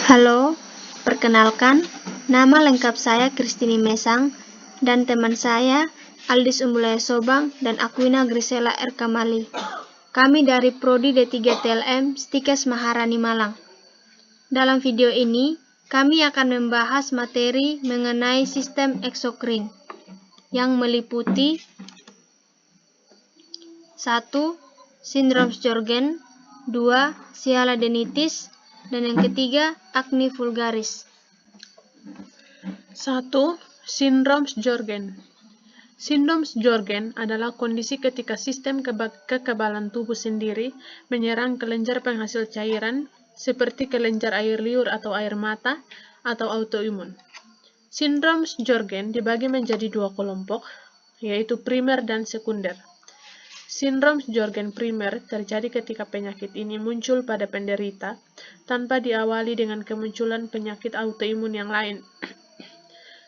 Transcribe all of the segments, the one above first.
Halo, perkenalkan, nama lengkap saya Kristini Mesang dan teman saya Aldis Umbulaya Sobang dan Akwina Grisela R. Kamali. Kami dari Prodi D3 TLM Stikes Maharani Malang. Dalam video ini, kami akan membahas materi mengenai sistem eksokrin yang meliputi 1. Sindrom Sjögren, 2. Sialadenitis, dan yang ketiga, acne vulgaris. 1. Sindrom Sjögren. Sindrom Sjögren adalah kondisi ketika sistem kekebalan tubuh sendiri menyerang kelenjar penghasil cairan seperti kelenjar air liur atau air mata atau autoimun. Sindrom Sjögren dibagi menjadi dua kelompok, yaitu primer dan sekunder. Sindrom Sjögren primer terjadi ketika penyakit ini muncul pada penderita tanpa diawali dengan kemunculan penyakit autoimun yang lain.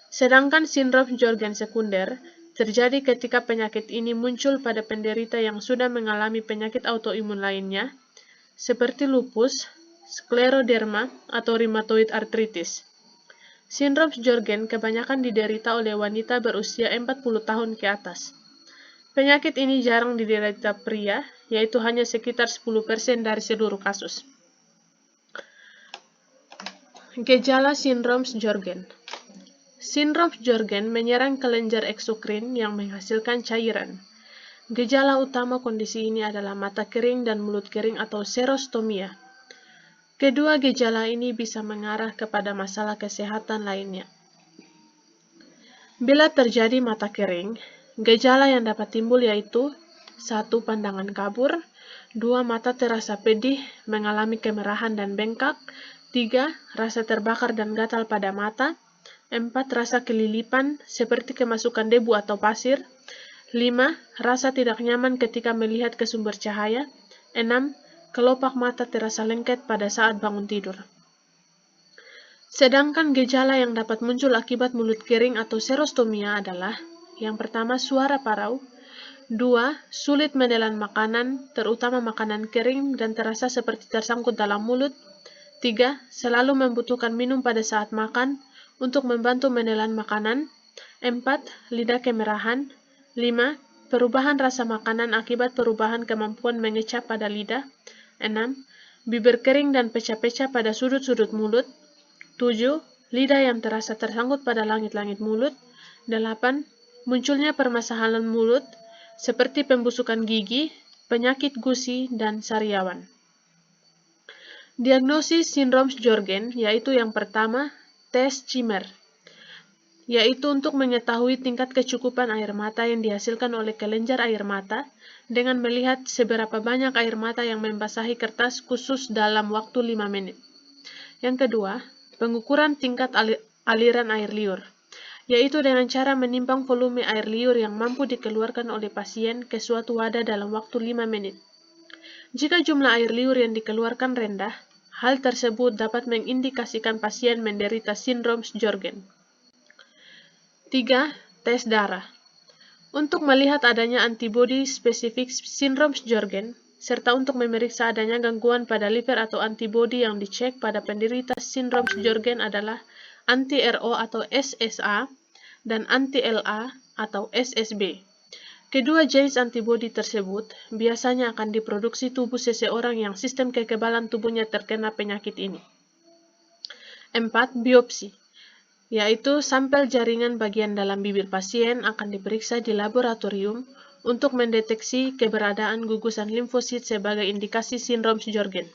Sedangkan sindrom Sjögren sekunder terjadi ketika penyakit ini muncul pada penderita yang sudah mengalami penyakit autoimun lainnya, seperti lupus, skleroderma, atau rheumatoid arthritis. Sindrom Sjögren kebanyakan diderita oleh wanita berusia 40 tahun ke atas. Penyakit ini jarang diderita pria, yaitu hanya sekitar 10% dari seluruh kasus. Gejala sindrom Sjögren. Sindrom Sjögren menyerang kelenjar eksokrin yang menghasilkan cairan. Gejala utama kondisi ini adalah mata kering dan mulut kering atau xerostomia. Kedua gejala ini bisa mengarah kepada masalah kesehatan lainnya. Bila terjadi mata kering, gejala yang dapat timbul yaitu 1. Pandangan kabur, 2. Mata terasa pedih, mengalami kemerahan dan bengkak, 3. Rasa terbakar dan gatal pada mata, 4. Rasa kelilipan seperti kemasukan debu atau pasir, 5. Rasa tidak nyaman ketika melihat ke sumber cahaya, 6. Kelopak mata terasa lengket pada saat bangun tidur. Sedangkan gejala yang dapat muncul akibat mulut kering atau xerostomia adalah yang pertama, suara parau, 2. Sulit menelan makanan, terutama makanan kering dan terasa seperti tersangkut dalam mulut, 3. Selalu membutuhkan minum pada saat makan untuk membantu menelan makanan, 4. Lidah kemerahan, 5. Perubahan rasa makanan akibat perubahan kemampuan mengecap pada lidah, 6. Bibir kering dan pecah-pecah pada sudut-sudut mulut, 7. Lidah yang terasa tersangkut pada langit-langit mulut, 8. Munculnya permasalahan mulut seperti pembusukan gigi, penyakit gusi, dan sariawan. Diagnosis sindrom Sjögren yaitu yang pertama, tes Schirmer, yaitu untuk mengetahui tingkat kecukupan air mata yang dihasilkan oleh kelenjar air mata dengan melihat seberapa banyak air mata yang membasahi kertas khusus dalam waktu 5 menit. Yang kedua, pengukuran tingkat aliran air liur, yaitu dengan cara menimbang volume air liur yang mampu dikeluarkan oleh pasien ke suatu wadah dalam waktu 5 menit. Jika jumlah air liur yang dikeluarkan rendah, hal tersebut dapat mengindikasikan pasien menderita sindrom Sjögren. 3. Tes darah. Untuk melihat adanya antibodi spesifik sindrom Sjögren, serta untuk memeriksa adanya gangguan pada liver atau antibodi yang dicek pada penderita sindrom Sjögren adalah anti-RO atau SSA dan anti-LA atau SSB. Kedua jenis antibodi tersebut biasanya akan diproduksi tubuh seseorang yang sistem kekebalan tubuhnya terkena penyakit ini. 4. Biopsi, yaitu sampel jaringan bagian dalam bibir pasien akan diperiksa di laboratorium untuk mendeteksi keberadaan gugusan limfosit sebagai indikasi sindrom Sjögren.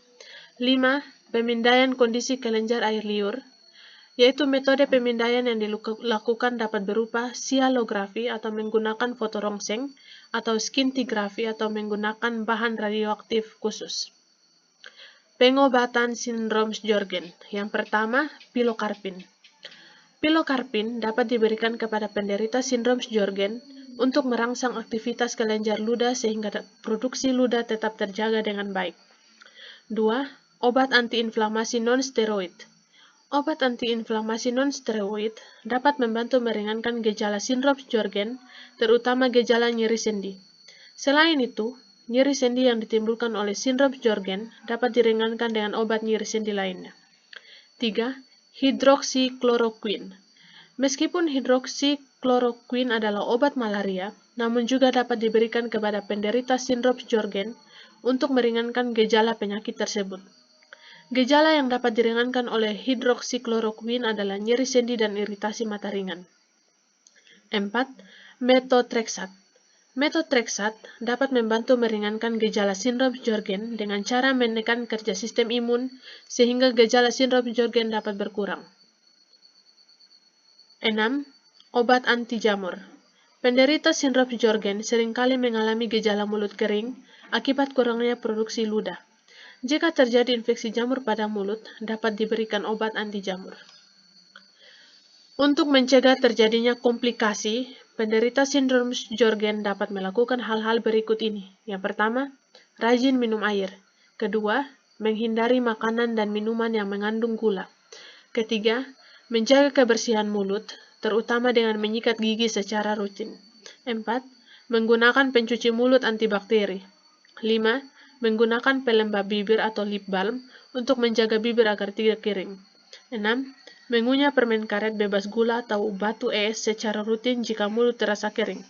5. Pemindaian kondisi kelenjar air liur, yaitu metode pemindaian yang dilakukan dapat berupa sialografi atau menggunakan fotorongseng atau skintigrafi atau menggunakan bahan radioaktif khusus. Pengobatan sindrom Sjögren. Yang pertama, pilokarpin. Pilokarpin dapat diberikan kepada penderita sindrom Sjögren untuk merangsang aktivitas kelenjar ludah sehingga produksi ludah tetap terjaga dengan baik. 2. Obat antiinflamasi non-steroid. Obat antiinflamasi non-steroid dapat membantu meringankan gejala sindrom Sjögren, terutama gejala nyeri sendi. Selain itu, nyeri sendi yang ditimbulkan oleh sindrom Sjögren dapat diringankan dengan obat nyeri sendi lainnya. 3. Hidroksikloroquine. Meskipun hidroksikloroquine adalah obat malaria, namun juga dapat diberikan kepada penderita sindrom Sjögren untuk meringankan gejala penyakit tersebut. Gejala yang dapat diringankan oleh hidroksikloroquine adalah nyeri sendi dan iritasi mata ringan. 4. Methotrexate. Methotrexate dapat membantu meringankan gejala sindrom Sjögren dengan cara menekan kerja sistem imun sehingga gejala sindrom Sjögren dapat berkurang. 6. Obat anti jamur. Penderita sindrom Sjögren seringkali mengalami gejala mulut kering akibat kurangnya produksi ludah. Jika terjadi infeksi jamur pada mulut, dapat diberikan obat anti jamur. Untuk mencegah terjadinya komplikasi, penderita sindrom Sjögren dapat melakukan hal-hal berikut ini. Yang pertama, rajin minum air. Kedua, menghindari makanan dan minuman yang mengandung gula. Ketiga, menjaga kebersihan mulut, terutama dengan menyikat gigi secara rutin. 4. Menggunakan pencuci mulut antibakteri. 5. Menggunakan pelembab bibir atau lip balm untuk menjaga bibir agar tidak kering. 6. Mengunyah permen karet bebas gula atau batu es secara rutin jika mulut terasa kering.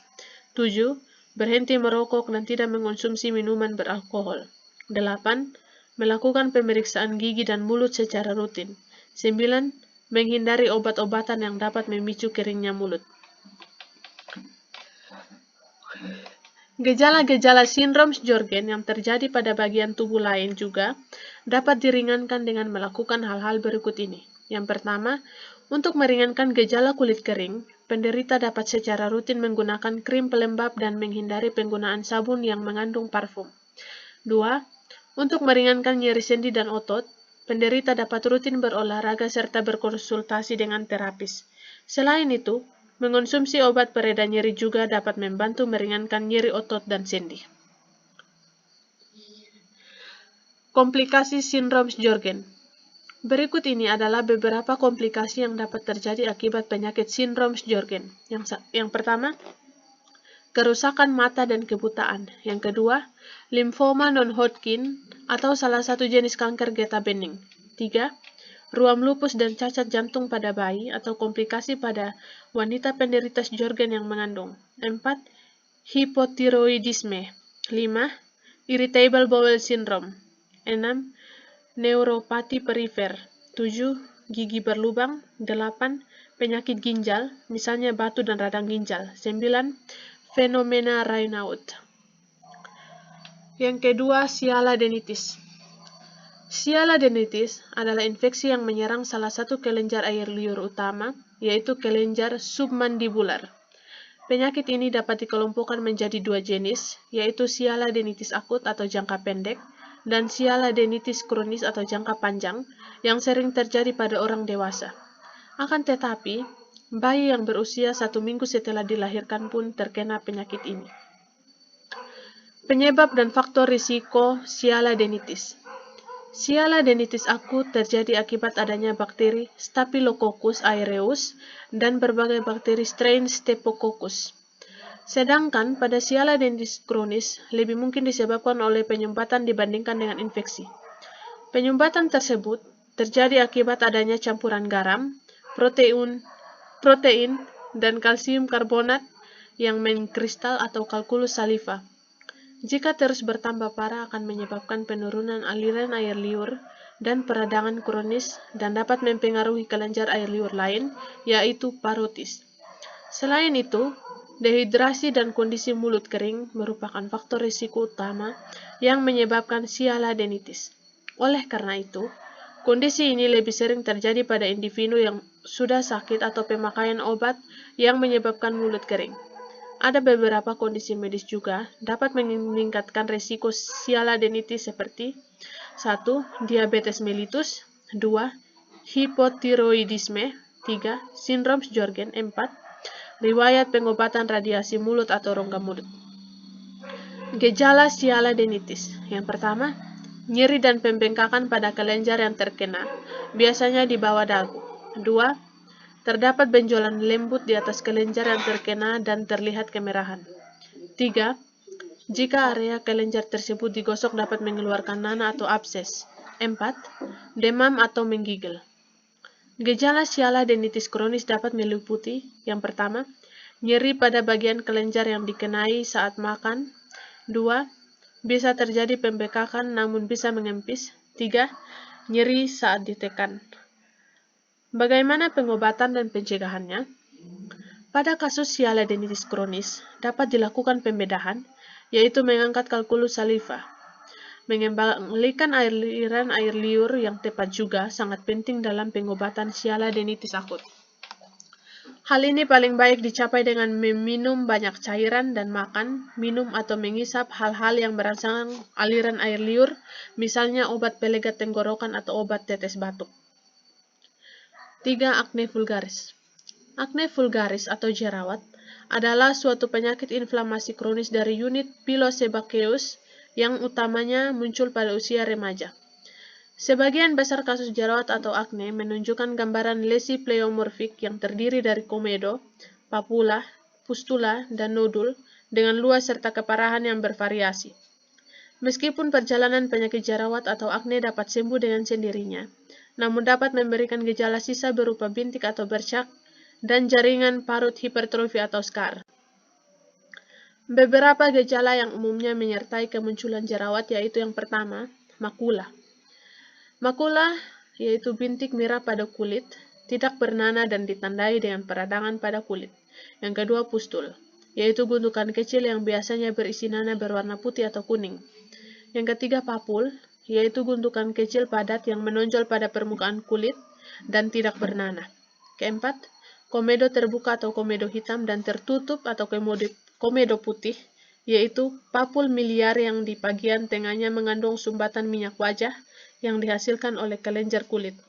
7. Berhenti merokok dan tidak mengonsumsi minuman beralkohol. 8. Melakukan pemeriksaan gigi dan mulut secara rutin. 9. Menghindari obat-obatan yang dapat memicu keringnya mulut. Gejala-gejala sindrom Sjögren yang terjadi pada bagian tubuh lain juga dapat diringankan dengan melakukan hal-hal berikut ini. Yang pertama, untuk meringankan gejala kulit kering, penderita dapat secara rutin menggunakan krim pelembab dan menghindari penggunaan sabun yang mengandung parfum. 2. Untuk meringankan nyeri sendi dan otot, penderita dapat rutin berolahraga serta berkonsultasi dengan terapis. Selain itu, mengonsumsi obat pereda nyeri juga dapat membantu meringankan nyeri otot dan sendi. Komplikasi sindrom Sjögren. Berikut ini adalah beberapa komplikasi yang dapat terjadi akibat penyakit sindrom Sjögren. Yang pertama, kerusakan mata dan kebutaan. Yang kedua, limfoma non-Hodgkin atau salah satu jenis kanker getah bening. 3. Ruam lupus dan cacat jantung pada bayi atau komplikasi pada wanita penderita Sjögren yang mengandung. 4. Hipotiroidisme. 5. Irritable bowel syndrome. 6. Neuropati perifer. 7. Gigi berlubang. 8. Penyakit ginjal, misalnya batu dan radang ginjal. 9. Fenomena Raynaud. Yang kedua, sialadenitis. Sialadenitis adalah infeksi yang menyerang salah satu kelenjar air liur utama, yaitu kelenjar submandibular. Penyakit ini dapat dikelompokkan menjadi dua jenis, yaitu sialadenitis akut atau jangka pendek, dan sialadenitis kronis atau jangka panjang, yang sering terjadi pada orang dewasa. Akan tetapi, bayi yang berusia 1 minggu setelah dilahirkan pun terkena penyakit ini. Penyebab dan faktor risiko sialadenitis. Sialadenitis akut terjadi akibat adanya bakteri Staphylococcus aureus dan berbagai bakteri strain Staphylococcus. Sedangkan pada sialadenitis kronis lebih mungkin disebabkan oleh penyumbatan dibandingkan dengan infeksi. Penyumbatan tersebut terjadi akibat adanya campuran garam, protein, dan kalsium karbonat yang mengkristal atau kalkulus saliva. Jika terus bertambah parah akan menyebabkan penurunan aliran air liur dan peradangan kronis dan dapat mempengaruhi kelenjar air liur lain, yaitu parotis. Selain itu, dehidrasi dan kondisi mulut kering merupakan faktor risiko utama yang menyebabkan sialadenitis. Oleh karena itu, kondisi ini lebih sering terjadi pada individu yang sudah sakit atau pemakaian obat yang menyebabkan mulut kering. Ada beberapa kondisi medis juga dapat meningkatkan risiko sialadenitis seperti 1. Diabetes mellitus. 2. Hipotiroidisme. 3. Sindrom Sjögren. 4. Riwayat pengobatan radiasi mulut atau rongga mulut. Gejala sialadenitis. Yang pertama, nyeri dan pembengkakan pada kelenjar yang terkena, biasanya di bawah dagu. 2. Terdapat benjolan lembut di atas kelenjar yang terkena dan terlihat kemerahan. 3. Jika area kelenjar tersebut digosok dapat mengeluarkan nanah atau abses. 4. Demam atau menggigil. Gejala sialadenitis kronis dapat meliputi yang pertama, nyeri pada bagian kelenjar yang dikenai saat makan. 2. Bisa terjadi pembekakan namun bisa mengempis. 3. Nyeri saat ditekan. Bagaimana pengobatan dan pencegahannya? Pada kasus sialadenitis kronis, dapat dilakukan pembedahan, yaitu mengangkat kalkulus saliva. Mengembalikan aliran air liur yang tepat juga sangat penting dalam pengobatan sialadenitis akut. Hal ini paling baik dicapai dengan meminum banyak cairan dan makan, minum atau mengisap hal-hal yang merangsang aliran air liur, misalnya obat pelegat tenggorokan atau obat tetes batuk. 3. Akne vulgaris. Akne vulgaris atau jerawat adalah suatu penyakit inflamasi kronis dari unit pilosebaceous yang utamanya muncul pada usia remaja. Sebagian besar kasus jerawat atau akne menunjukkan gambaran lesi pleomorfik yang terdiri dari komedo, papula, pustula, dan nodul dengan luas serta keparahan yang bervariasi. Meskipun perjalanan penyakit jerawat atau akne dapat sembuh dengan sendirinya, namun dapat memberikan gejala sisa berupa bintik atau bercak dan jaringan parut hipertrofi atau skar. Beberapa gejala yang umumnya menyertai kemunculan jerawat yaitu yang pertama, makula. Makula yaitu bintik merah pada kulit, tidak bernanah dan ditandai dengan peradangan pada kulit. Yang kedua, pustul, yaitu gundukan kecil yang biasanya berisi nanah berwarna putih atau kuning. Yang ketiga, papul, yaitu gundukan kecil padat yang menonjol pada permukaan kulit dan tidak bernanah. Keempat, komedo terbuka atau komedo hitam dan tertutup atau komedo putih, yaitu papul miliar yang di bagian tengahnya mengandung sumbatan minyak wajah yang dihasilkan oleh kelenjar kulit.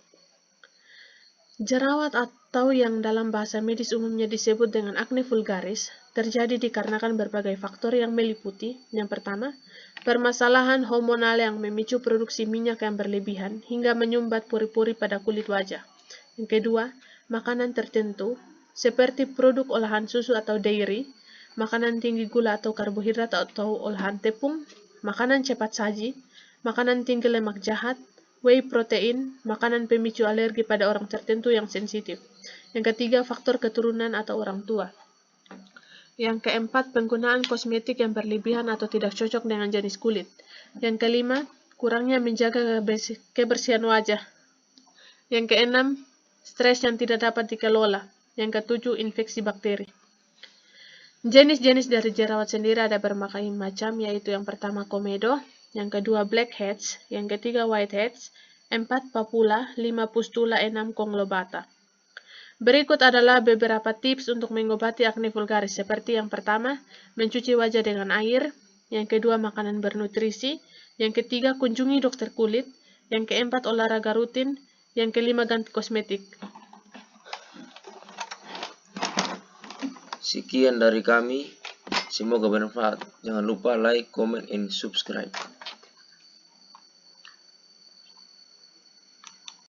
Jerawat atau yang dalam bahasa medis umumnya disebut dengan akne vulgaris terjadi dikarenakan berbagai faktor yang meliputi, yang pertama, permasalahan hormonal yang memicu produksi minyak yang berlebihan hingga menyumbat pori-pori pada kulit wajah. Yang kedua, makanan tertentu seperti produk olahan susu atau dairy, makanan tinggi gula atau karbohidrat atau olahan tepung, makanan cepat saji, makanan tinggi lemak jahat, whey protein, makanan pemicu alergi pada orang tertentu yang sensitif. Yang ketiga, faktor keturunan atau orang tua. Yang keempat, penggunaan kosmetik yang berlebihan atau tidak cocok dengan jenis kulit. Yang kelima, kurangnya menjaga kebersihan wajah. Yang keenam, stres yang tidak dapat dikelola. Yang ketujuh, infeksi bakteri. Jenis-jenis dari jerawat sendiri ada berbagai macam, yaitu yang pertama komedo, yang kedua blackheads, yang ketiga whiteheads, 4 papula, 5 pustula, 6 conglobata. Berikut adalah beberapa tips untuk mengobati akne vulgaris, seperti yang pertama, mencuci wajah dengan air, yang kedua makanan bernutrisi, yang ketiga kunjungi dokter kulit, yang keempat olahraga rutin, yang kelima ganti kosmetik. Sekian dari kami, semoga bermanfaat. Jangan lupa like, comment, and subscribe.